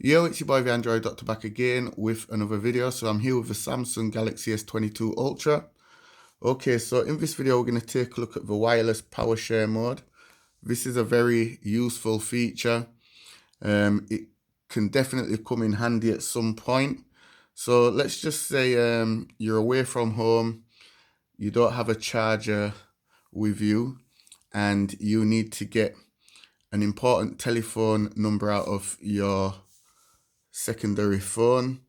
Yo, it's your boy the Android Doctor back again with another video. So I'm here with the Samsung Galaxy S22 Ultra. Okay, so in this video we're going to take a look at the wireless power share mode. This is a very useful feature. It can definitely come in handy at some point. So let's just say you're away from home, you don't have a charger with you, and you need to get an important telephone number out of your secondary phone,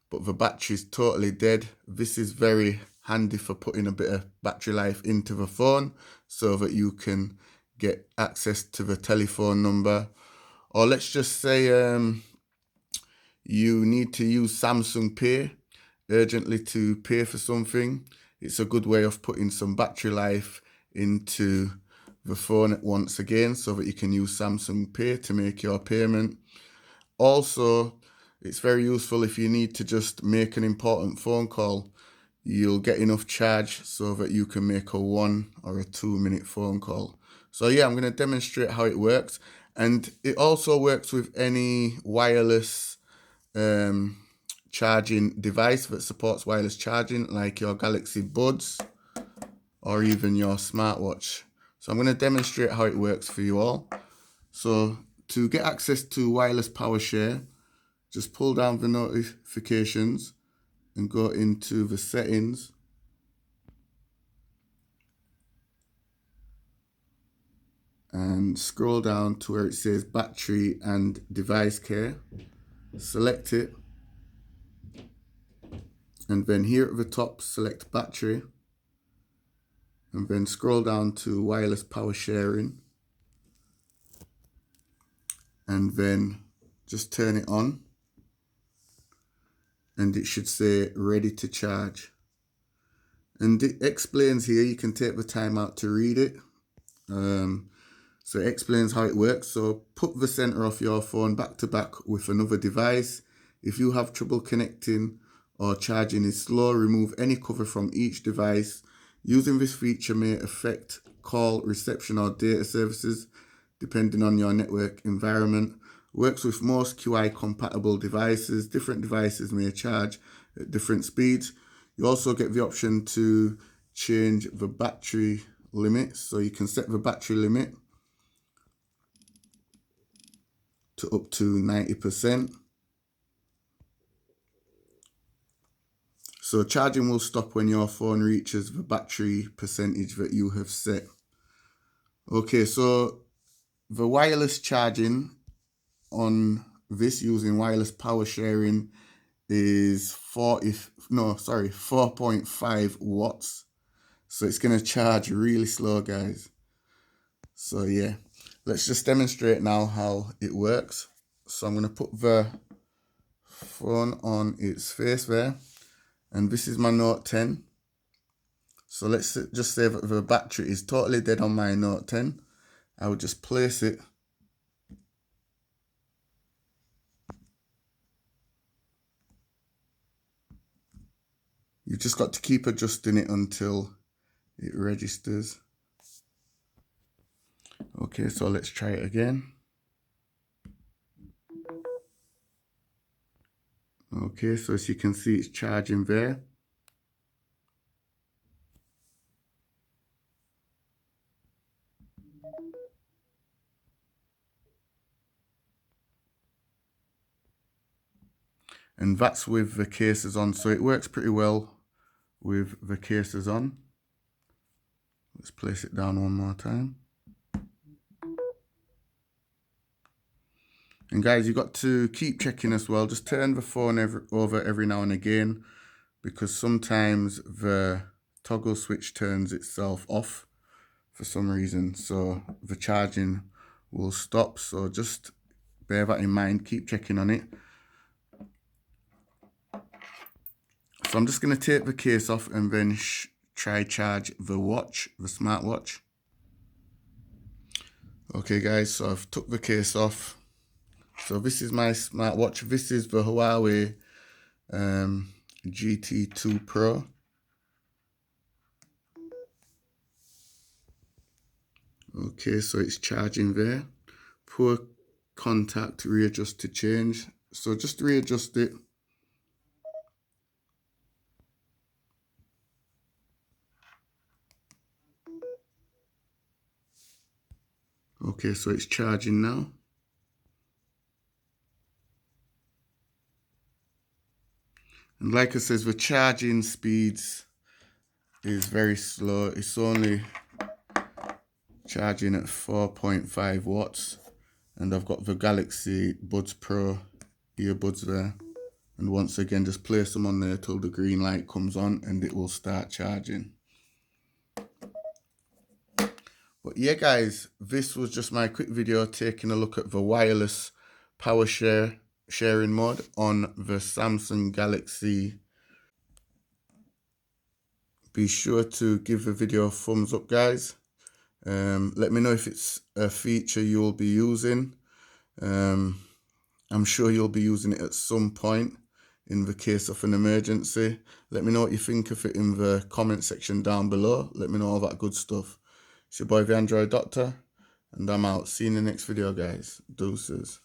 but the battery is totally dead. This is very handy for putting a bit of battery life into the phone so that you can get access to the telephone number. Or let's just say you need to use Samsung Pay urgently to pay for something. It's a good way of putting some battery life into the phone once again so that you can use Samsung Pay to make your payment. Also, it's very useful if you need to just make an important phone call. You'll get enough charge so that you can make a 1 or a 2 minute phone call. So yeah, I'm going to demonstrate how it works. And it also works with any wireless charging device that supports wireless charging, like your Galaxy Buds or even your smartwatch. So I'm going to demonstrate how it works for you all. So to get access to wireless power share, just pull down the notifications and go into the settings. And scroll down to where it says battery and device care. Select it. And then here at the top, select battery. And then scroll down to wireless power sharing. And then just turn it on. And it should say ready to charge. And it explains here, you can take the time out to read it. So it explains how it works. So put the center of your phone back to back with another device. If you have trouble connecting or charging is slow, remove any cover from each device. Using this feature may affect call, reception or data services depending on your network environment. Works with most QI compatible devices. Different devices may charge at different speeds. You also get the option to change the battery limit. So you can set the battery limit to up to 90%. So charging will stop when your phone reaches the battery percentage that you have set. Okay, so the wireless charging on this using wireless power sharing is 4.5 watts. So it's going to charge really slow, guys. So yeah, let's just demonstrate now how it works. So I'm going to put the phone on its face there. And this is my Note 10. So let's just say that the battery is totally dead on my Note 10. I will just place it. You've just got to keep adjusting it until it registers. Okay, so let's try it again. Okay, so as you can see, it's charging there. And that's with the cases on, so it works pretty well with the cases on. Let's place it down one more time. And guys, you've got to keep checking as well. Just turn the phone over every now and again, because sometimes the toggle switch turns itself off for some reason. So the charging will stop. So just bear that in mind. Keep checking on it. So I'm just going to take the case off and then try charge the watch, the smartwatch. Okay guys, so I've took the case off. So this is my smartwatch. This is the Huawei GT2 Pro. Okay, so it's charging there. Poor contact, readjust to change. So just readjust it. Okay, so it's charging now. And like I says, the charging speeds is very slow. It's only charging at 4.5 watts. And I've got the Galaxy Buds Pro earbuds there. And once again, just place them on there till the green light comes on and it will start charging. But yeah guys, this was just my quick video taking a look at the wireless Powershare sharing mode on the Samsung Galaxy. Be sure to give the video a thumbs up guys. Let me know if it's a feature you'll be using. I'm sure you'll be using it at some point in the case of an emergency. Let me know what you think of it in the comment section down below. Let me know all that good stuff. It's your boy the Android Doctor, and I'm out. See you in the next video guys. Deuces.